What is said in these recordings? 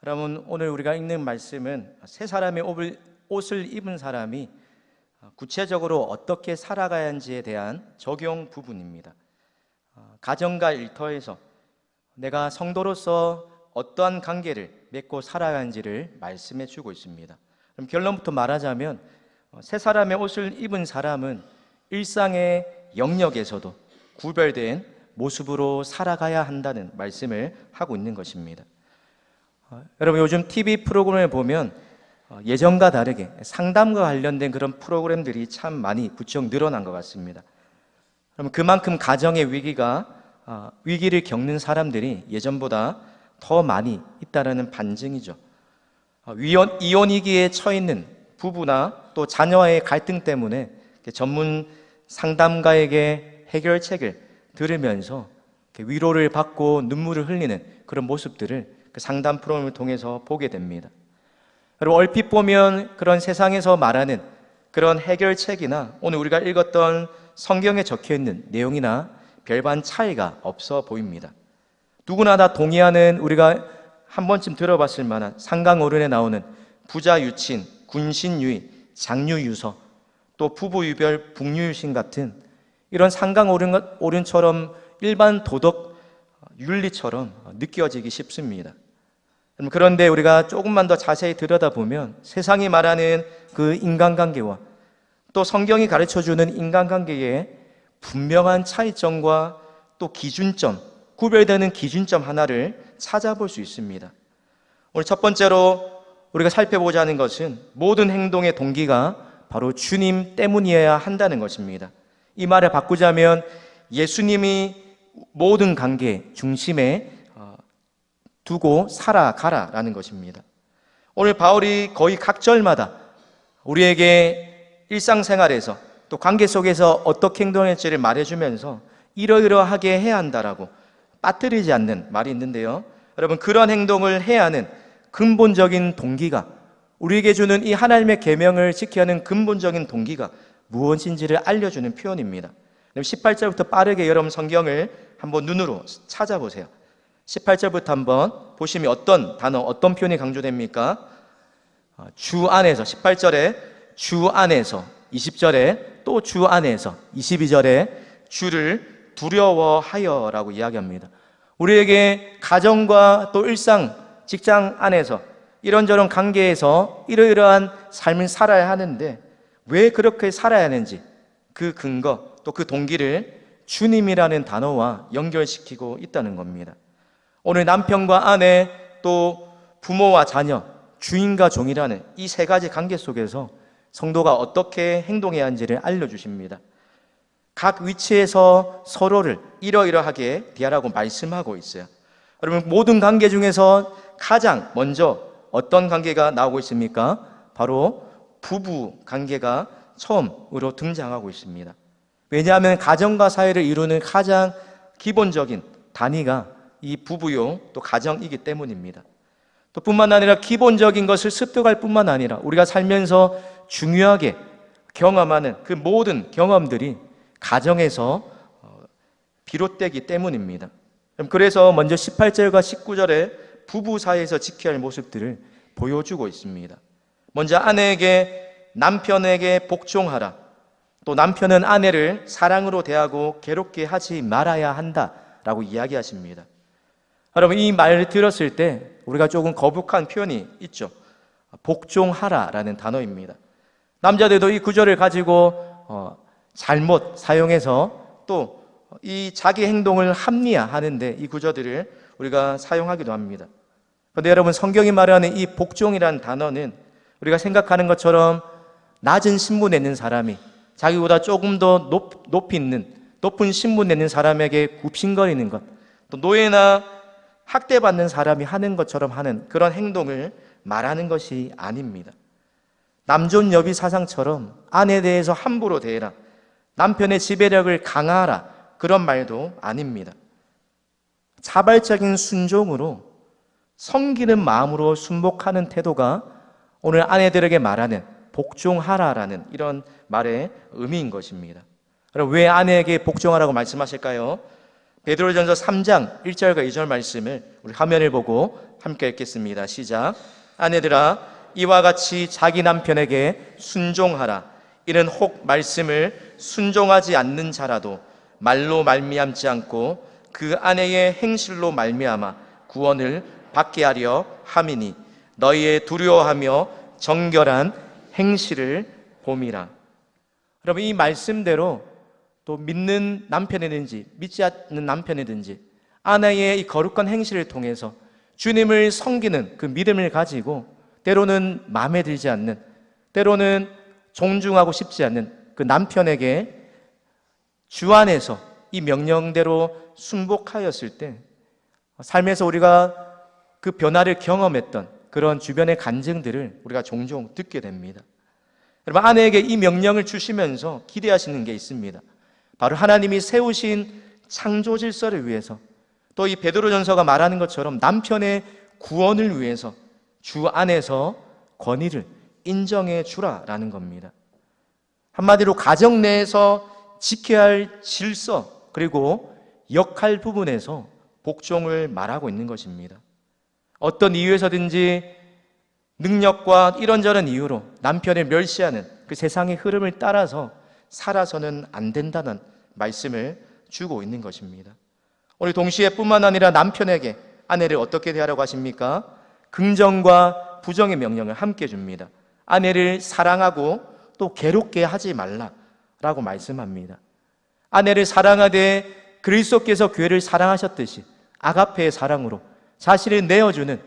여러분, 오늘 우리가 읽는 말씀은 세 사람의 옷을 입은 사람이 구체적으로 어떻게 살아가야 하는지에 대한 적용 부분입니다. 가정과 일터에서 내가 성도로서 어떠한 관계를 맺고 살아가는지를 말씀해 주고 있습니다. 그럼 결론부터 말하자면 세 사람의 옷을 입은 사람은 일상의 영역에서도 구별된 모습으로 살아가야 한다는 말씀을 하고 있는 것입니다. 여러분, 요즘 TV 프로그램을 보면 예전과 다르게 상담과 관련된 그런 프로그램들이 참 많이 부쩍 늘어난 것 같습니다. 그럼 그만큼 가정의 위기를 겪는 사람들이 예전보다 더 많이 있다는 반증이죠. 이혼 위기에 처해 있는 부부나 또 자녀와의 갈등 때문에 전문 상담가에게 해결책을 들으면서 위로를 받고 눈물을 흘리는 그런 모습들을 그 상담 프로그램을 통해서 보게 됩니다. 그리고 얼핏 보면 그런 세상에서 말하는 그런 해결책이나 오늘 우리가 읽었던 성경에 적혀있는 내용이나 별반 차이가 없어 보입니다. 누구나 다 동의하는, 우리가 한 번쯤 들어봤을 만한 상강어른에 나오는 부자 유친, 군신유의, 장유유서, 또 부부유별, 북유유신 같은 이런 상강어른처럼 일반 도덕 윤리처럼 느껴지기 쉽습니다. 그런데 우리가 조금만 더 자세히 들여다보면 세상이 말하는 그 인간관계와 또 성경이 가르쳐주는 인간관계의 분명한 차이점과 또 기준점, 구별되는 기준점 하나를 찾아볼 수 있습니다. 오늘 첫 번째로 우리가 살펴보자 하는 것은 모든 행동의 동기가 바로 주님 때문이어야 한다는 것입니다. 이 말을 바꾸자면 예수님이 모든 관계 중심에 두고 살아가라라는 것입니다. 오늘 바울이 거의 각 절마다 우리에게 일상생활에서 또 관계 속에서 어떻게 행동할지를 말해주면서 이러이러하게 해야 한다라고 빠뜨리지 않는 말이 있는데요. 여러분, 그런 행동을 해야 하는 근본적인 동기가, 우리에게 주는 이 하나님의 계명을 지켜야 하는 근본적인 동기가 무엇인지를 알려주는 표현입니다. 18절부터 빠르게 여러분 성경을 한번 눈으로 찾아보세요. 18절부터 한번 보시면 어떤 단어, 어떤 표현이 강조됩니까? 주 안에서, 18절에 주 안에서, 20절에 또 주 안에서, 22절에 주를 두려워하여라고 이야기합니다. 우리에게 가정과 또 일상, 직장 안에서 이런저런 관계에서 이러이러한 삶을 살아야 하는데 왜 그렇게 살아야 하는지 그 근거, 또 그 동기를 주님이라는 단어와 연결시키고 있다는 겁니다. 오늘 남편과 아내, 또 부모와 자녀, 주인과 종이라는 이 세 가지 관계 속에서 성도가 어떻게 행동해야 하는지를 알려주십니다. 각 위치에서 서로를 이러이러하게 대하라고 말씀하고 있어요. 여러분, 모든 관계 중에서 가장 먼저 어떤 관계가 나오고 있습니까? 바로 부부 관계가 처음으로 등장하고 있습니다. 왜냐하면 가정과 사회를 이루는 가장 기본적인 단위가 이 부부요, 또 가정이기 때문입니다. 또 뿐만 아니라 기본적인 것을 습득할 뿐만 아니라 우리가 살면서 중요하게 경험하는 그 모든 경험들이 가정에서 비롯되기 때문입니다. 그래서 먼저 18절과 19절에 부부 사이에서 지켜야 할 모습들을 보여주고 있습니다. 먼저 아내에게, 남편에게 복종하라. 또 남편은 아내를 사랑으로 대하고 괴롭게 하지 말아야 한다라고 이야기하십니다. 여러분, 이 말을 들었을 때 우리가 조금 거북한 표현이 있죠. 복종하라라는 단어입니다. 남자들도 이 구절을 가지고 잘못 사용해서 또 이 자기 행동을 합리화하는데 이 구절들을 우리가 사용하기도 합니다. 그런데 여러분, 성경이 말하는 이 복종이라는 단어는 우리가 생각하는 것처럼 낮은 신분에 있는 사람이 자기보다 조금 더 높은 신분에 있는 사람에게 굽신거리는 것, 또 노예나 학대받는 사람이 하는 것처럼 하는 그런 행동을 말하는 것이 아닙니다. 남존여비 사상처럼 아내에 대해서 함부로 대해라, 남편의 지배력을 강화하라, 그런 말도 아닙니다. 자발적인 순종으로 섬기는 마음으로 순복하는 태도가 오늘 아내들에게 말하는 복종하라라는 이런 말의 의미인 것입니다. 그럼 왜 아내에게 복종하라고 말씀하실까요? 베드로전서 3장 1절과 2절 말씀을 우리 화면을 보고 함께 읽겠습니다. 시작. 아내들아, 이와 같이 자기 남편에게 순종하라. 이는 혹 말씀을 순종하지 않는 자라도 말로 말미암지 않고 그 아내의 행실로 말미암아 구원을 받게 하려 함이니 너희의 두려워하며 정결한 행실을 봄이라. 여러분, 이 말씀대로 또 믿는 남편이든지 믿지 않는 남편이든지 아내의 이 거룩한 행실을 통해서 주님을 섬기는 그 믿음을 가지고 때로는 마음에 들지 않는, 때로는 존중하고 싶지 않는 그 남편에게 주 안에서 이 명령대로 순복하였을 때 삶에서 우리가 그 변화를 경험했던 그런 주변의 간증들을 우리가 종종 듣게 됩니다. 여러분, 아내에게 이 명령을 주시면서 기대하시는 게 있습니다. 바로 하나님이 세우신 창조 질서를 위해서, 또 이 베드로전서가 말하는 것처럼 남편의 구원을 위해서 주 안에서 권위를 인정해 주라라는 겁니다. 한마디로 가정 내에서 지켜야 할 질서 그리고 역할 부분에서 복종을 말하고 있는 것입니다. 어떤 이유에서든지 능력과 이런저런 이유로 남편을 멸시하는 그 세상의 흐름을 따라서 살아서는 안 된다는 말씀을 주고 있는 것입니다. 우리 동시에 뿐만 아니라 남편에게 아내를 어떻게 대하라고 하십니까? 긍정과 부정의 명령을 함께 줍니다. 아내를 사랑하고 또 괴롭게 하지 말라라고 말씀합니다. 아내를 사랑하되 그리스도께서 교회를 사랑하셨듯이 아가페의 사랑으로 자신을 내어주는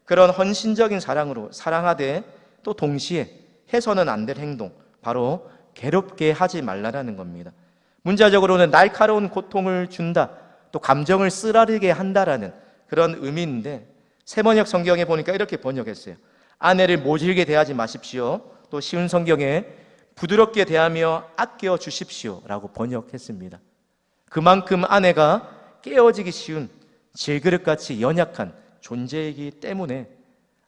그런 헌신적인 사랑으로 사랑하되 또 동시에 해서는 안 될 행동, 바로 괴롭게 하지 말라라는 겁니다. 문자적으로는 날카로운 고통을 준다, 또 감정을 쓰라리게 한다라는 그런 의미인데 세번역 성경에 보니까 이렇게 번역했어요. 아내를 모질게 대하지 마십시오. 또 쉬운 성경에 부드럽게 대하며 아껴 주십시오 라고 번역했습니다. 그만큼 아내가 깨어지기 쉬운 질그릇같이 연약한 존재이기 때문에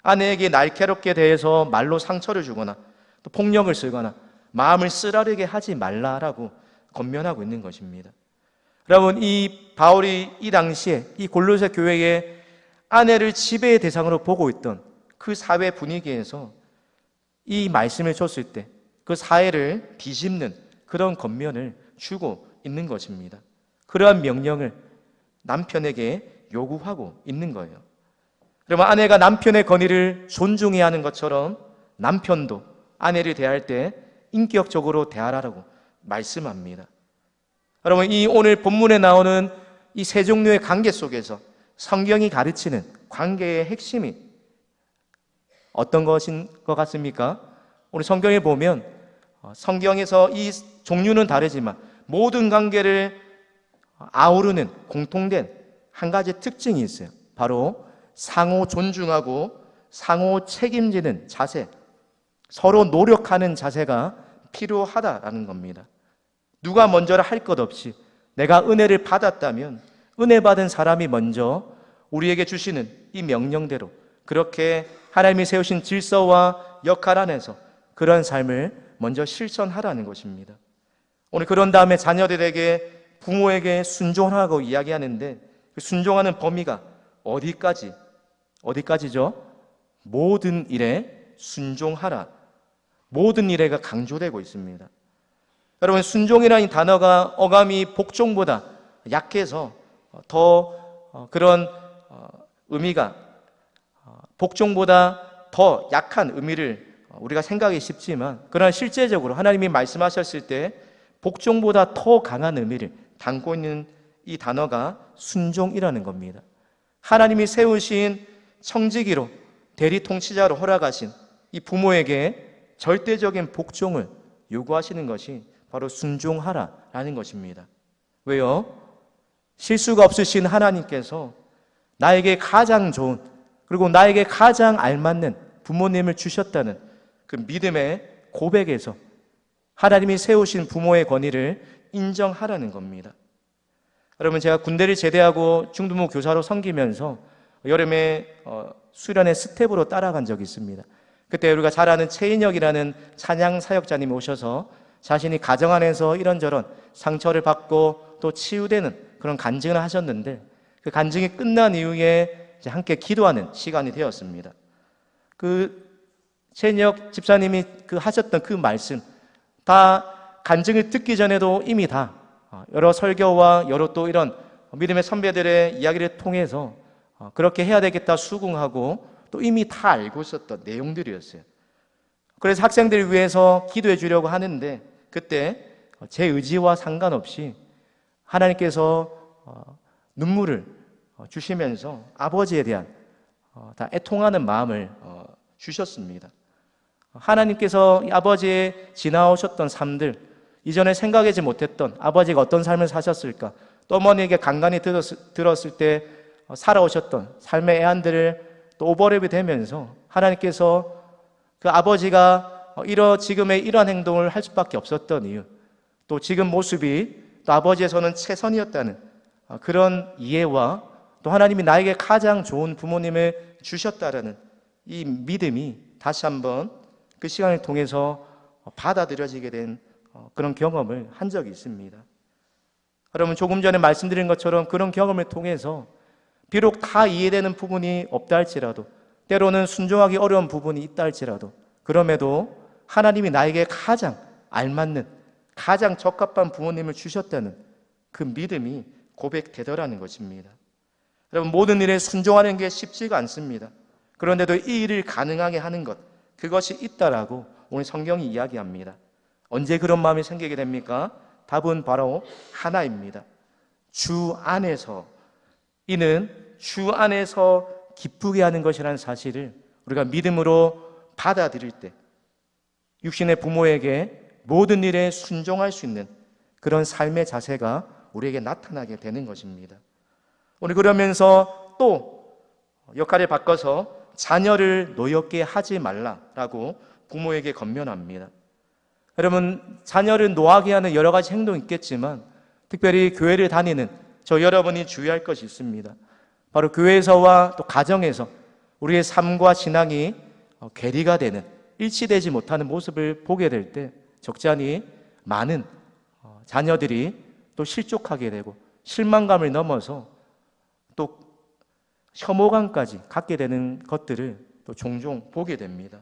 아내에게 날카롭게 대해서 말로 상처를 주거나 또 폭력을 쓰거나 마음을 쓰라리게 하지 말라라고 권면하고 있는 것입니다. 여러분, 이 바울이 이 당시에 이 골로새 교회의 아내를 지배의 대상으로 보고 있던 그 사회 분위기에서 이 말씀을 줬을 때 그 사회를 뒤집는 그런 권면을 주고 있는 것입니다. 그러한 명령을 남편에게 요구하고 있는 거예요. 그러면 아내가 남편의 권위를 존중해야 하는 것처럼 남편도 아내를 대할 때 인격적으로 대하라고 말씀합니다. 여러분, 이 오늘 본문에 나오는 이 세 종류의 관계 속에서 성경이 가르치는 관계의 핵심이 어떤 것인 것 같습니까? 우리 성경에 보면 성경에서 이 종류는 다르지만 모든 관계를 아우르는 공통된 한 가지 특징이 있어요. 바로 상호 존중하고 상호 책임지는 자세, 서로 노력하는 자세가 필요하다라는 겁니다. 누가 먼저라 할 것 없이 내가 은혜를 받았다면 은혜 받은 사람이 먼저 우리에게 주시는 이 명령대로 그렇게 하나님이 세우신 질서와 역할 안에서 그런 삶을 먼저 실천하라는 것입니다. 오늘 그런 다음에 자녀들에게 부모에게 순종하라고 이야기하는데 그 순종하는 범위가 어디까지죠? 모든 일에 순종하라. 모든 일에가 강조되고 있습니다. 여러분, 순종이라는 단어가 어감이 복종보다 약해서 더 그런 의미가 복종보다 더 약한 의미를 우리가 생각이 쉽지만 그러나 실제적으로 하나님이 말씀하셨을 때 복종보다 더 강한 의미를 담고 있는 이 단어가 순종이라는 겁니다. 하나님이 세우신 청지기로 대리 통치자로 허락하신 이 부모에게 절대적인 복종을 요구하시는 것이 바로 순종하라라는 것입니다. 왜요? 실수가 없으신 하나님께서 나에게 가장 좋은 그리고 나에게 가장 알맞는 부모님을 주셨다는 그 믿음의 고백에서 하나님이 세우신 부모의 권위를 인정하라는 겁니다. 여러분, 제가 군대를 제대하고 중등부 교사로 섬기면서 여름에 수련회 스텝으로 따라간 적이 있습니다. 그때 우리가 잘 아는 최인혁이라는 찬양 사역자님이 오셔서 자신이 가정 안에서 이런저런 상처를 받고 또 치유되는 그런 간증을 하셨는데 그 간증이 끝난 이후에 이제 함께 기도하는 시간이 되었습니다. 최인혁 집사님이 하셨던 그 말씀 다 간증을 듣기 전에도 이미 다 여러 설교와 여러 또 이런 믿음의 선배들의 이야기를 통해서 그렇게 해야 되겠다 수긍하고 또 이미 다 알고 있었던 내용들이었어요. 그래서 학생들을 위해서 기도해 주려고 하는데 그때 제 의지와 상관없이 하나님께서 눈물을 주시면서 아버지에 대한 다 애통하는 마음을 주셨습니다. 하나님께서 아버지의 지나오셨던 삶들, 이전에 생각하지 못했던 아버지가 어떤 삶을 사셨을까, 또 어머니에게 간간히 들었을 때 살아오셨던 삶의 애환들을 또 오버랩이 되면서 하나님께서 그 아버지가 지금의 이러한 행동을 할 수밖에 없었던 이유, 또 지금 모습이 또 아버지의 손은 최선이었다는 그런 이해와 또 하나님이 나에게 가장 좋은 부모님을 주셨다라는 이 믿음이 다시 한번 그 시간을 통해서 받아들여지게 된 그런 경험을 한 적이 있습니다. 여러분, 조금 전에 말씀드린 것처럼 그런 경험을 통해서 비록 다 이해되는 부분이 없다 할지라도, 때로는 순종하기 어려운 부분이 있다 할지라도, 그럼에도 하나님이 나에게 가장 알맞는, 가장 적합한 부모님을 주셨다는 그 믿음이 고백되더라는 것입니다. 여러분, 모든 일에 순종하는 게 쉽지가 않습니다. 그런데도 이 일을 가능하게 하는 것, 그것이 있다라고 오늘 성경이 이야기합니다. 언제 그런 마음이 생기게 됩니까? 답은 바로 하나입니다. 주 안에서, 이는 주 안에서 기쁘게 하는 것이라는 사실을 우리가 믿음으로 받아들일 때 육신의 부모에게 모든 일에 순종할 수 있는 그런 삶의 자세가 우리에게 나타나게 되는 것입니다. 오늘 그러면서 또 역할을 바꿔서 자녀를 노엽게 하지 말라라고 부모에게 권면합니다. 여러분, 자녀를 노하게 하는 여러 가지 행동이 있겠지만 특별히 교회를 다니는 저 여러분이 주의할 것이 있습니다. 바로 교회에서와 또 가정에서 우리의 삶과 신앙이 괴리가 되는, 일치되지 못하는 모습을 보게 될 때 적잖이 많은 자녀들이 또 실족하게 되고 실망감을 넘어서 또 혐오감까지 갖게 되는 것들을 또 종종 보게 됩니다.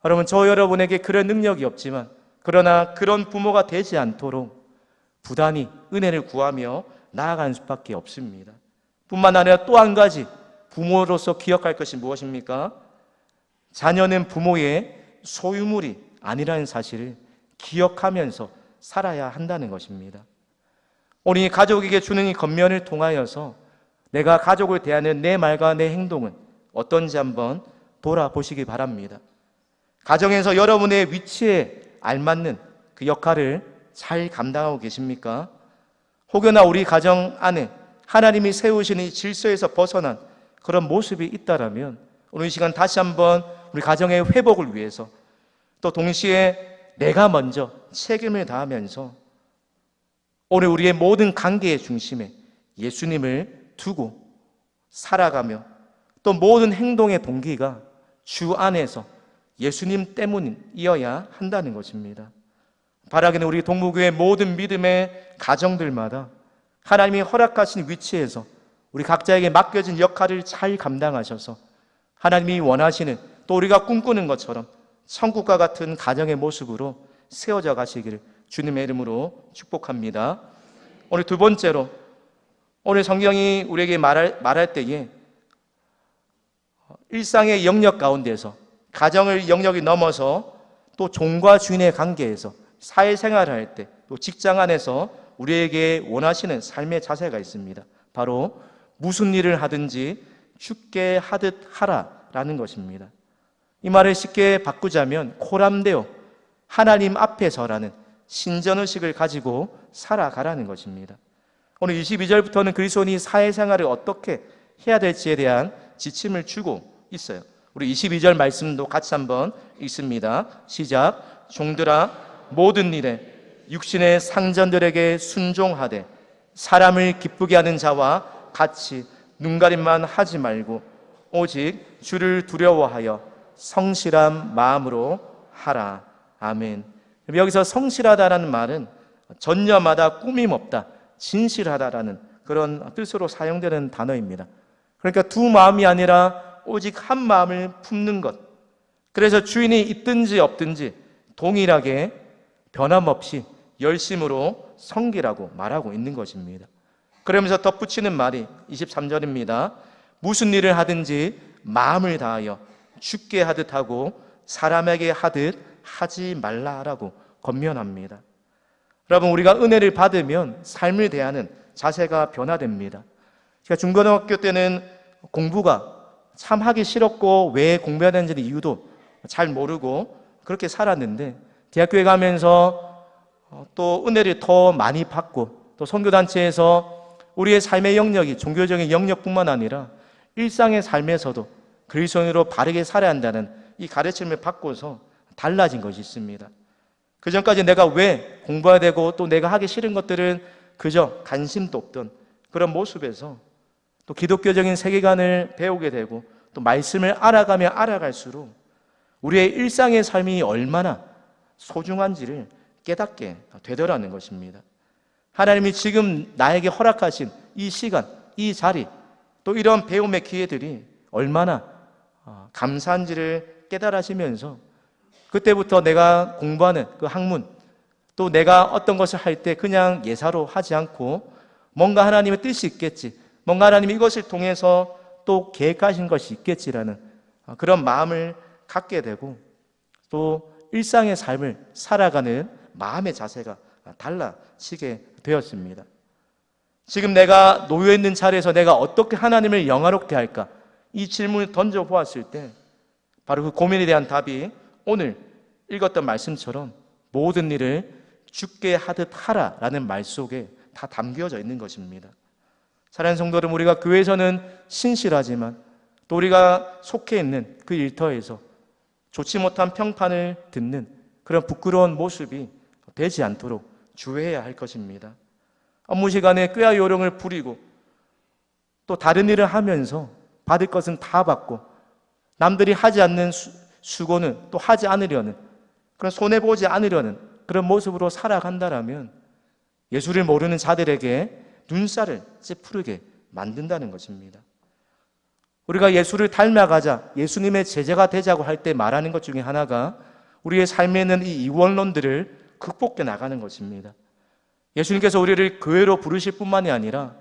여러분, 저 여러분에게 그런 능력이 없지만 그러나 그런 부모가 되지 않도록 부단히 은혜를 구하며 나아가는 수밖에 없습니다. 뿐만 아니라 또 한 가지 부모로서 기억할 것이 무엇입니까? 자녀는 부모의 소유물이 아니라는 사실을 기억하면서 살아야 한다는 것입니다. 우리 가족에게 주는 이 권면을 통하여서 내가 가족을 대하는 내 말과 내 행동은 어떤지 한번 돌아보시기 바랍니다. 가정에서 여러분의 위치에 알맞는 그 역할을 잘 감당하고 계십니까? 혹여나 우리 가정 안에 하나님이 세우시는 이 질서에서 벗어난 그런 모습이 있다라면 오늘 이 시간 다시 한번 우리 가정의 회복을 위해서 또 동시에 내가 먼저 책임을 다하면서 오늘 우리의 모든 관계의 중심에 예수님을 두고 살아가며 또 모든 행동의 동기가 주 안에서 예수님 때문이어야 한다는 것입니다. 바라기는 우리 동무교회 모든 믿음의 가정들마다 하나님이 허락하신 위치에서 우리 각자에게 맡겨진 역할을 잘 감당하셔서 하나님이 원하시는 또 우리가 꿈꾸는 것처럼 천국과 같은 가정의 모습으로 세워져 가시기를 주님의 이름으로 축복합니다. 오늘 두 번째로, 오늘 성경이 우리에게 말할 때에 일상의 영역 가운데서 가정의 영역이 넘어서 또 종과 주인의 관계에서 사회생활을 할 때 또 직장 안에서 우리에게 원하시는 삶의 자세가 있습니다. 바로 무슨 일을 하든지 주께 하듯 하라라는 것입니다. 이 말을 쉽게 바꾸자면 코람데오, 하나님 앞에서라는 신전의식을 가지고 살아가라는 것입니다. 오늘 22절부터는 그리스도인이 사회생활을 어떻게 해야 될지에 대한 지침을 주고 있어요. 우리 22절 말씀도 같이 한번 읽습니다. 시작. 종들아, 모든 일에 육신의 상전들에게 순종하되 사람을 기쁘게 하는 자와 같이 눈가림만 하지 말고 오직 주를 두려워하여 성실한 마음으로 하라. 아멘. 여기서 성실하다라는 말은 전념하다, 꾸밈 없다, 진실하다라는 그런 뜻으로 사용되는 단어입니다. 그러니까 두 마음이 아니라 오직 한 마음을 품는 것. 그래서 주인이 있든지 없든지 동일하게 변함없이 열심으로 섬기라고 말하고 있는 것입니다. 그러면서 덧붙이는 말이 23절입니다. 무슨 일을 하든지 마음을 다하여 주께 하듯 하고 사람에게 하듯 하지 말라라고 권면합니다. 여러분, 우리가 은혜를 받으면 삶을 대하는 자세가 변화됩니다. 제가 중고등학교 때는 공부가 참 하기 싫었고 왜 공부해야 되는지 이유도 잘 모르고 그렇게 살았는데, 대학교에 가면서 또 은혜를 더 많이 받고 또 선교단체에서 우리의 삶의 영역이 종교적인 영역뿐만 아니라 일상의 삶에서도 그리스도인으로 바르게 살아야 한다는 이 가르침을 받고서 달라진 것이 있습니다. 그 전까지 내가 왜 공부해야 되고 또 내가 하기 싫은 것들은 그저 관심도 없던 그런 모습에서 또 기독교적인 세계관을 배우게 되고 또 말씀을 알아가며 알아갈수록 우리의 일상의 삶이 얼마나 소중한지를 깨닫게 되더라는 것입니다. 하나님이 지금 나에게 허락하신 이 시간, 이 자리, 또 이런 배움의 기회들이 얼마나 감사한지를 깨달으시면서 그때부터 내가 공부하는 그 학문, 또 내가 어떤 것을 할 때 그냥 예사로 하지 않고 뭔가 하나님의 뜻이 있겠지, 뭔가 하나님이 이것을 통해서 또 계획하신 것이 있겠지라는 그런 마음을 갖게 되고 또 일상의 삶을 살아가는 마음의 자세가 달라지게 되었습니다. 지금 내가 놓여 있는 자리에서 내가 어떻게 하나님을 영화롭게 할까? 이 질문을 던져보았을 때 바로 그 고민에 대한 답이 오늘 읽었던 말씀처럼 모든 일을 주께 하듯 하라라는 말 속에 다 담겨져 있는 것입니다. 사랑하는 성도 여러분, 우리가 교회에서는 신실하지만 또 우리가 속해 있는 그 일터에서 좋지 못한 평판을 듣는 그런 부끄러운 모습이 되지 않도록 주의해야 할 것입니다. 업무 시간에 꾀와 요령을 부리고 또 다른 일을 하면서 받을 것은 다 받고 남들이 하지 않는 수고는 또 하지 않으려는 그런 손해보지 않으려는 그런 모습으로 살아간다라면 예수를 모르는 자들에게 눈살을 찌푸르게 만든다는 것입니다. 우리가 예수를 닮아가자, 예수님의 제자가 되자고 할 때 말하는 것 중에 하나가 우리의 삶에 있는 이 이원론들을 극복해 나가는 것입니다. 예수님께서 우리를 교회로 부르실 뿐만이 아니라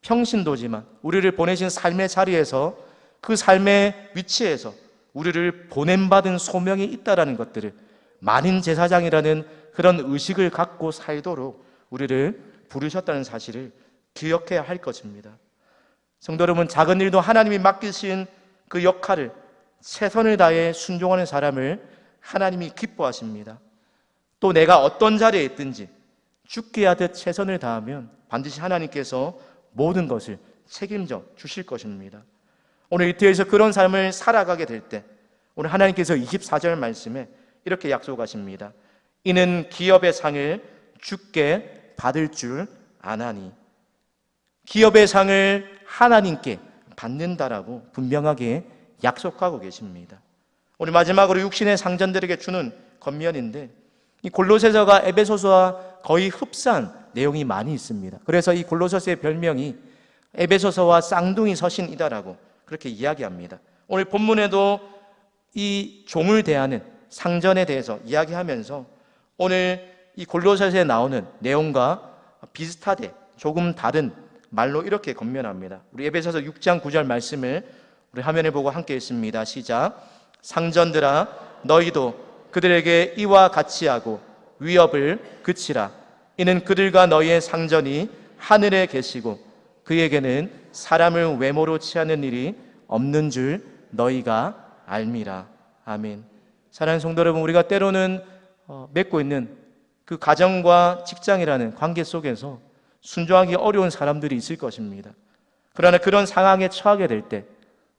평신도지만 우리를 보내신 삶의 자리에서 그 삶의 위치에서 우리를 보냄받은 소명이 있다는 것들을 만인 제사장이라는 그런 의식을 갖고 살도록 우리를 부르셨다는 사실을 기억해야 할 것입니다. 성도 여러분, 작은 일도 하나님이 맡기신 그 역할을 최선을 다해 순종하는 사람을 하나님이 기뻐하십니다. 또 내가 어떤 자리에 있든지 죽게 하듯 최선을 다하면 반드시 하나님께서 모든 것을 책임져 주실 것입니다. 오늘 이태에서 그런 삶을 살아가게 될 때 오늘 하나님께서 24절 말씀에 이렇게 약속하십니다. 이는 기업의 상을 주께 받을 줄 아나니. 기업의 상을 하나님께 받는다라고 분명하게 약속하고 계십니다. 오늘 마지막으로 육신의 상전들에게 주는 권면인데, 이 골로새서가 에베소서와 거의 흡사한 내용이 많이 있습니다. 그래서 이 골로새서의 별명이 에베소서와 쌍둥이 서신이다라고 그렇게 이야기합니다. 오늘 본문에도 이 종을 대하는 상전에 대해서 이야기하면서 오늘 이 골로새서에 나오는 내용과 비슷하되 조금 다른 말로 이렇게 권면합니다. 우리 에베소서 6장 9절 말씀을 우리 화면에 보고 함께 읽습니다. 시작. 상전들아, 너희도 그들에게 이와 같이 하고 위협을 그치라. 이는 그들과 너희의 상전이 하늘에 계시고 그에게는 사람을 외모로 취하는 일이 없는 줄 너희가 알미라. 아멘. 사랑하는 성도 여러분, 우리가 때로는 맺고 있는 그 가정과 직장이라는 관계 속에서 순종하기 어려운 사람들이 있을 것입니다. 그러나 그런 상황에 처하게 될 때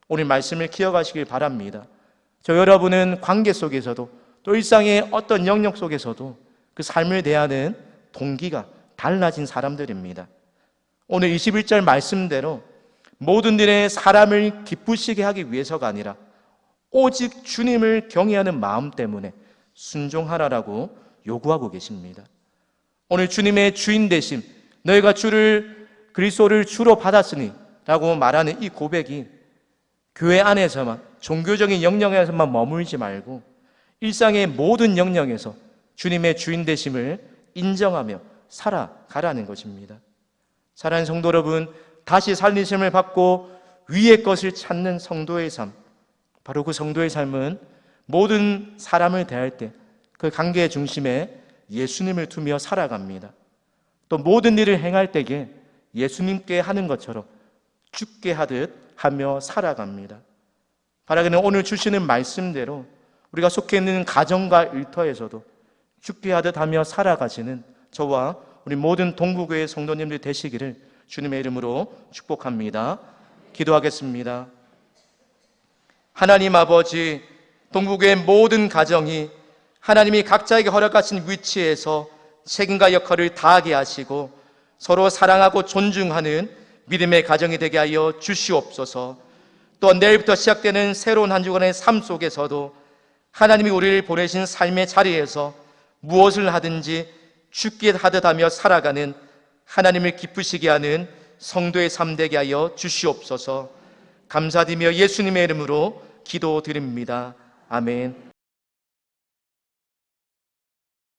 오늘 말씀을 기억하시길 바랍니다. 저 여러분은 관계 속에서도 또 일상의 어떤 영역 속에서도 그 삶을 대하는 동기가 달라진 사람들입니다. 오늘 21절 말씀대로 모든 일에 사람을 기쁘시게 하기 위해서가 아니라 오직 주님을 경외하는 마음 때문에 순종하라라고 요구하고 계십니다. 오늘 주님의 주인 되심, 너희가 주를 그리스도를 주로 받았으니 라고 말하는 이 고백이 교회 안에서만, 종교적인 영역에서만 머물지 말고 일상의 모든 영역에서 주님의 주인 되심을 인정하며 살아가라는 것입니다. 사랑하는 성도 여러분, 다시 살리심을 받고 위의 것을 찾는 성도의 삶, 바로 그 성도의 삶은 모든 사람을 대할 때 그 관계의 중심에 예수님을 두며 살아갑니다. 또 모든 일을 행할 때에 예수님께 하는 것처럼 죽게 하듯 하며 살아갑니다. 바라기는 오늘 주시는 말씀대로 우리가 속해 있는 가정과 일터에서도 죽게 하듯 하며 살아가시는 저와 우리 모든 동부교회 성도님들 되시기를 주님의 이름으로 축복합니다. 기도하겠습니다. 하나님 아버지, 동부교회 모든 가정이 하나님이 각자에게 허락하신 위치에서 책임과 역할을 다하게 하시고 서로 사랑하고 존중하는 믿음의 가정이 되게 하여 주시옵소서. 또 내일부터 시작되는 새로운 한 주간의 삶 속에서도 하나님이 우리를 보내신 삶의 자리에서 무엇을 하든지 죽게 하듯 하며 살아가는 하나님을 기쁘시게 하는 성도의 삶 되게 하여 주시옵소서. 감사드리며 예수님의 이름으로 기도드립니다. 아멘.